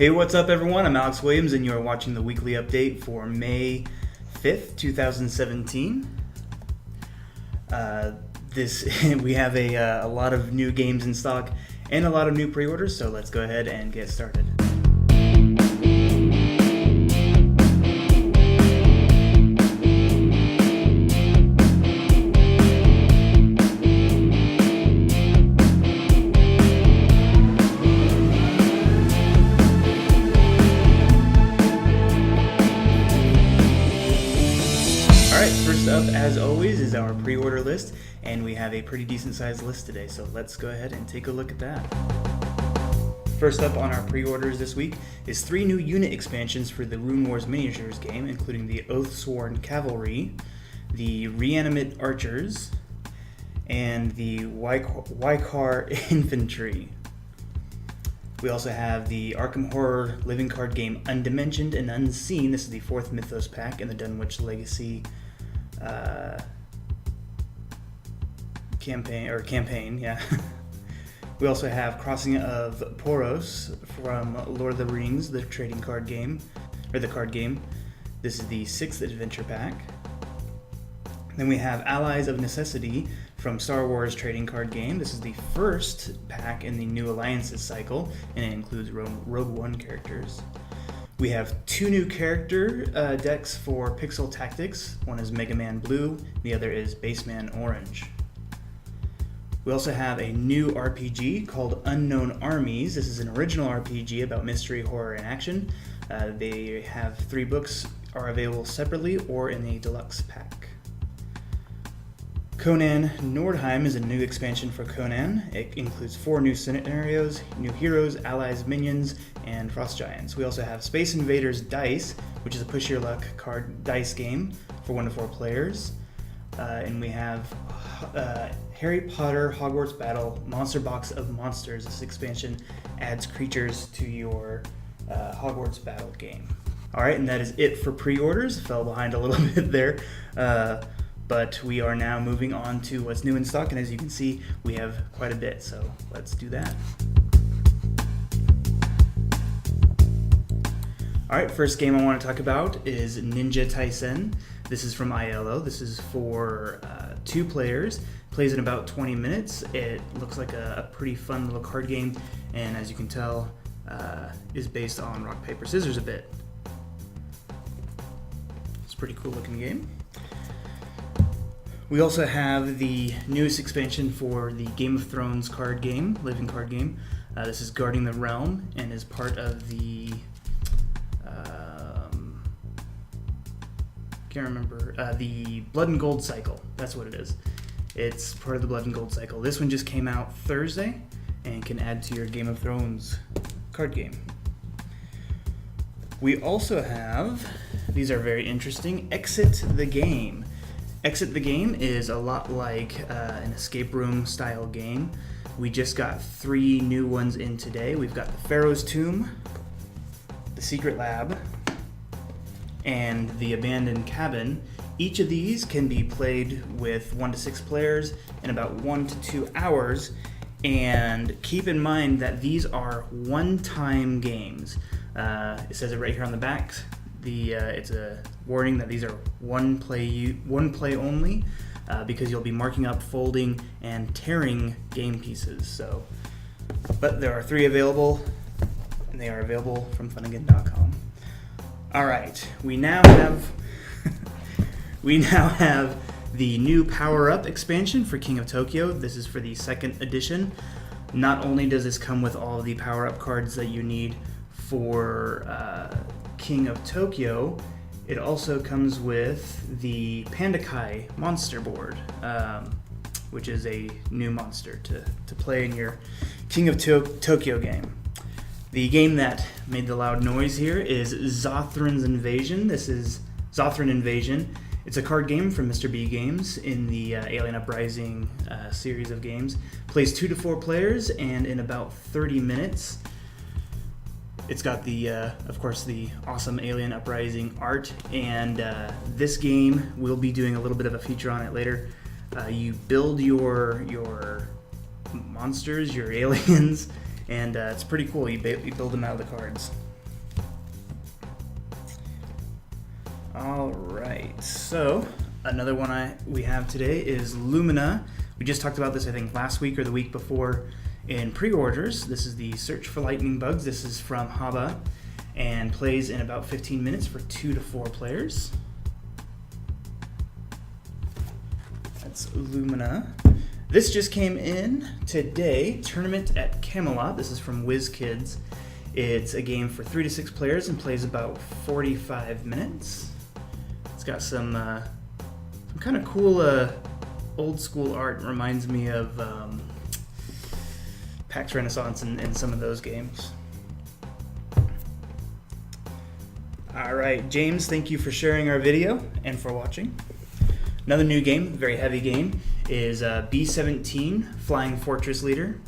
Hey, what's up everyone? I'm Alex Williams and you're watching the weekly update for May 5th, 2017. We have a lot of new games in stock and a lot of new pre-orders, so let's go ahead and get started. First up, as always, is our pre-order list, and we have a pretty decent sized list today, so let's go ahead and take a look at that. First up on our pre-orders this week is 3 new unit expansions for the Rune Wars miniatures game, including the Oathsworn Cavalry, the Reanimate Archers, and the Wykar Infantry. We also have the Arkham Horror living card game Undimensioned and Unseen. This is the 4th Mythos pack in the Dunwich Legacy campaign, yeah. We also have Crossing of Poros from Lord of the Rings, the trading card game, or the card game. This is the 6th adventure pack. Then we have Allies of Necessity from Star Wars trading card game. This is the 1st pack in the New Alliances cycle, and it includes Rogue One characters. We have 2 new character decks for Pixel Tactics. One is Mega Man Blue, the other is Baseman Orange. We also have a new RPG called Unknown Armies. This is an original RPG about mystery, horror, and action. They have 3 books, are available separately or in a deluxe pack. Conan Nordheim is a new expansion for Conan. It includes 4 new scenarios, new heroes, allies, minions, and frost giants. We also have Space Invaders Dice, which is a push your luck card dice game for 1 to 4 players. And we have Harry Potter Hogwarts Battle Monster Box of Monsters. This expansion adds creatures to your Hogwarts Battle game. Alright, and that is it for pre-orders. Fell behind a little bit there. But we are now moving on to what's new in stock, and as you can see, we have quite a bit, so let's do that. Alright, first game I want to talk about is Ninja Tyson. This is from ILO. This is for 2 players. Plays in about 20 minutes. It looks like a pretty fun little card game, and as you can tell, is based on rock, paper, scissors a bit. It's a pretty cool looking game. We also have the newest expansion for the Game of Thrones card game, living card game. This is Guarding the Realm and is part of the, the Blood and Gold cycle. That's what it is. It's part of the Blood and Gold cycle. This one just came out Thursday and can add to your Game of Thrones card game. We also have, these are very interesting, Exit the Game. Exit the Game is a lot like an escape room style game. We just got 3 new ones in today. We've got the Pharaohs Tomb, the Secret Lab, and the Abandoned Cabin. Each of these can be played with 1 to 6 players in about 1 to 2 hours. And keep in mind that these are one-time games. It says it right here on the back. It's a warning that these are one play only, because you'll be marking up, folding, and tearing game pieces. So, but there are 3 available, and they are available from Funagain.com. All right, we now have the new Power Up expansion for King of Tokyo. This is for the 2nd edition. Not only does this come with all the Power Up cards that you need for King of Tokyo, it also comes with the Pandakai monster board, which is a new monster to play in your King of Tokyo game. The game that made the loud noise here is Zothran's Invasion. This is Zothran Invasion. It's a card game from Mr. B Games in the Alien Uprising series of games. Plays 2 to 4 players and in about 30 minutes. It's got the, of course, the awesome Alien Uprising art, and this game, we'll be doing a little bit of a feature on it later. You build your monsters, your aliens, and it's pretty cool. You build them out of the cards. Alright, so another one we have today is Lumina. We just talked about this, I think, last week or the week before in Preorders. This is the Search for Lightning Bugs. This is from Haba and plays in about 15 minutes for 2 to 4 players. That's Lumina. This just came in today, Tournament at Camelot. This is from WizKids. It's a game for 3 to 6 players and plays about 45 minutes. It's got some kind of cool old school art. It reminds me of PAX Renaissance and some of those games. Alright, James, thank you for sharing our video and for watching. Another new game, very heavy game, is B17 Flying Fortress Leader.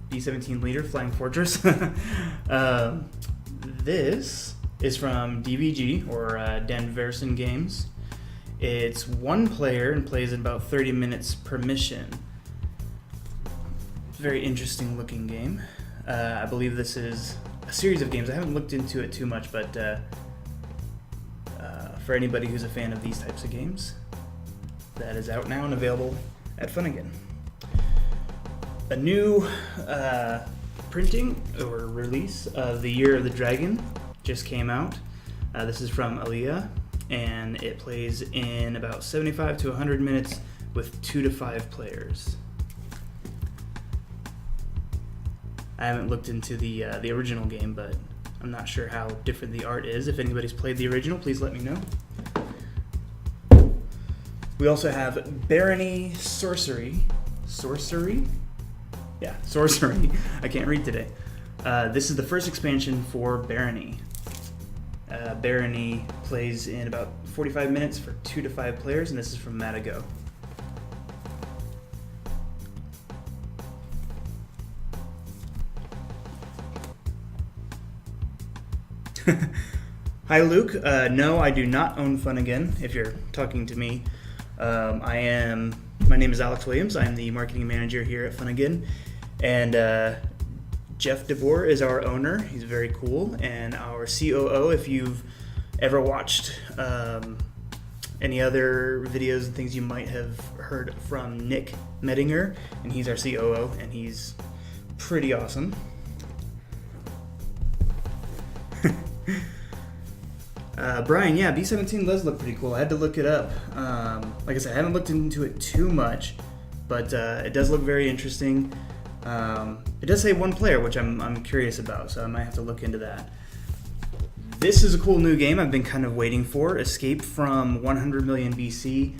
B17 Leader Flying Fortress. This is from DVG, or Danverson Games. It's 1 player and plays in about 30 minutes per mission. Very interesting looking game. I believe this is a series of games. I haven't looked into it too much, but for anybody who's a fan of these types of games, that is out now and available at Funagain. A new printing or release of The Year of the Dragon just came out. This is from Aliyah, and it plays in about 75 to 100 minutes with 2 to 5 players. I haven't looked into the original game, but I'm not sure how different the art is. If anybody's played the original, please let me know. We also have Barony Sorcery. Sorcery? Yeah, Sorcery. I can't read today. This is the first expansion for Barony. Barony plays in about 45 minutes for 2 to 5 players, and this is from Matago. Hi, Luke. No, I do not own Funagain, if you're talking to me. My name is Alex Williams. I'm the marketing manager here at Funagain, and Jeff DeBoer is our owner. He's very cool, and our COO. If you've ever watched any other videos and things, you might have heard from Nick Mettinger, and he's our COO, and he's pretty awesome. Brian, yeah, B17 does look pretty cool. I had to look it up. Like I said, I haven't looked into it too much, but it does look very interesting. It does say 1 player, which I'm curious about, so I might have to look into that. This is a cool new game I've been kind of waiting for, Escape from 100 Million BC.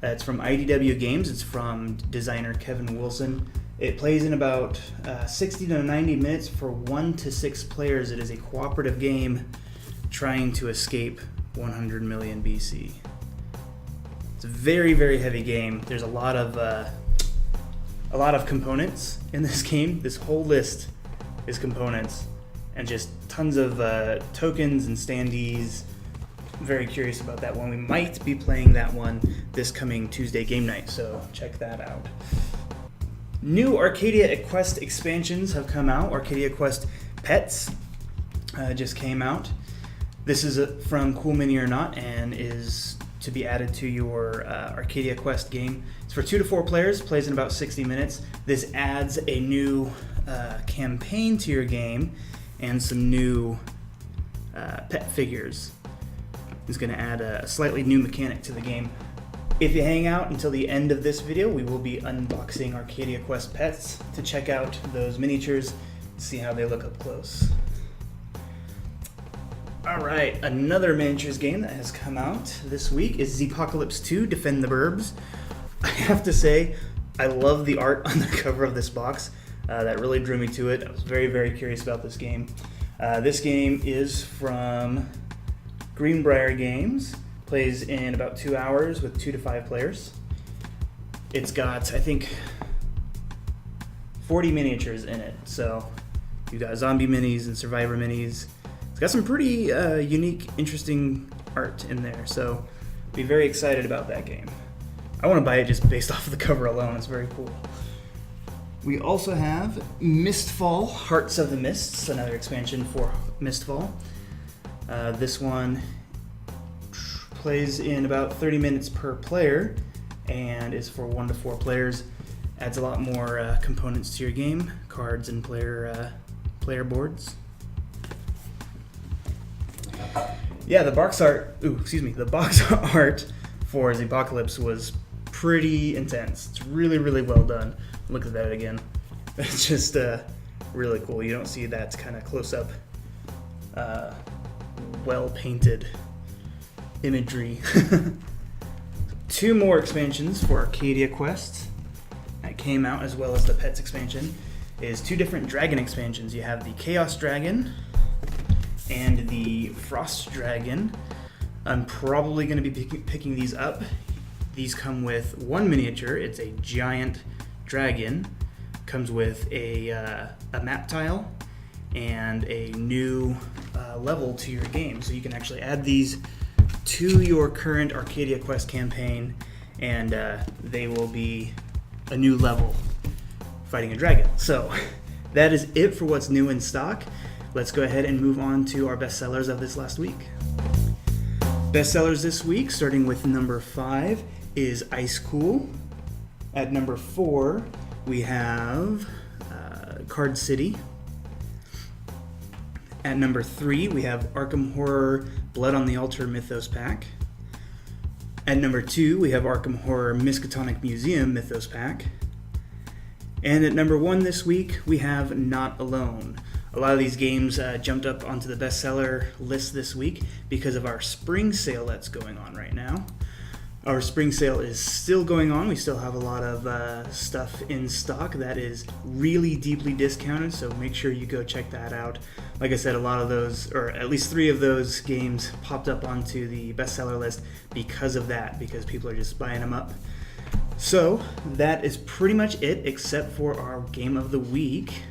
It's from IDW Games. It's from designer Kevin Wilson. It plays in about 60 to 90 minutes for 1 to 6 players. It is a cooperative game trying to escape 100 million BC. It's a very, very heavy game. There's a lot of components in this game. This whole list is components and just tons of tokens and standees. I'm very curious about that one. We might be playing that one this coming Tuesday game night, so check that out. New Arcadia Quest expansions have come out. Arcadia Quest Pets just came out. This is from Cool Mini or Not and is to be added to your Arcadia Quest game. It's for 2 to 4 players, plays in about 60 minutes. This adds a new campaign to your game and some new pet figures. It's going to add a slightly new mechanic to the game. If you hang out until the end of this video, we will be unboxing Arcadia Quest Pets to check out those miniatures, see how they look up close. Alright, another miniatures game that has come out this week is Zpocalypse 2 Defend the Burbs. I have to say, I love the art on the cover of this box. That really drew me to it. I was very, very curious about this game. This game is from Greenbrier Games. Plays in about 2 hours with 2 to 5 players. It's got, I think, 40 miniatures in it. So you've got zombie minis and survivor minis. It's got some pretty unique, interesting art in there. So be very excited about that game. I want to buy it just based off of the cover alone. It's very cool. We also have Mistfall, Hearts of the Mists, another expansion for Mistfall. This one plays in about 30 minutes per player and is for 1 to 4 players. Adds a lot more components to your game, cards and player boards. Yeah, the box art. The box art for the Apocalypse was pretty intense. It's really, really well done. Look at that again. It's just really cool. You don't see that kind of close up, well painted imagery. 2 more expansions for Arcadia Quests that came out, as well as the Pets expansion, is 2 different dragon expansions. You have the Chaos Dragon and the Frost Dragon. I'm probably going to be picking these up. These come with 1 miniature. It's a giant dragon. Comes with a map tile and a new level to your game. So you can actually add these to your current Arcadia Quest campaign, and they will be a new level fighting a dragon. So that is it for what's new in stock. Let's go ahead and move on to our bestsellers of this last week. Bestsellers this week, starting with number 5, is Ice Cool. At number 4, we have Card City. At number 3, we have Arkham Horror Blood on the Altar Mythos Pack. At number 2, we have Arkham Horror Miskatonic Museum Mythos Pack. And at number 1 this week, we have Not Alone. A lot of these games jumped up onto the bestseller list this week because of our spring sale that's going on right now. Our spring sale is still going on. We still have a lot of stuff in stock that is really deeply discounted, so make sure you go check that out. Like I said, a lot of those, or at least 3 of those games popped up onto the bestseller list because of that, because people are just buying them up. So that is pretty much it, except for our game of the week.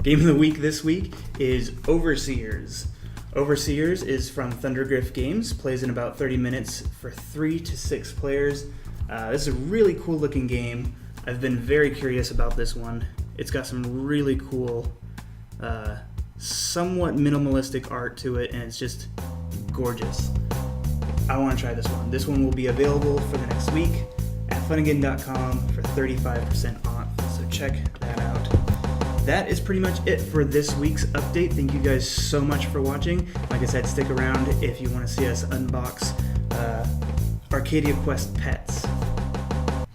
Game of the week this week is Overseers. Overseers is from Thundergriff Games, plays in about 30 minutes for 3 to 6 players. This is a really cool looking game. I've been very curious about this one. It's got some really cool, somewhat minimalistic art to it, and it's just gorgeous. I want to try this one. This one will be available for the next week at Funagain.com for 35% off, so check that out. That is pretty much it for this week's update. Thank you guys so much for watching. Like I said, stick around if you want to see us unbox Arcadia Quest Pets.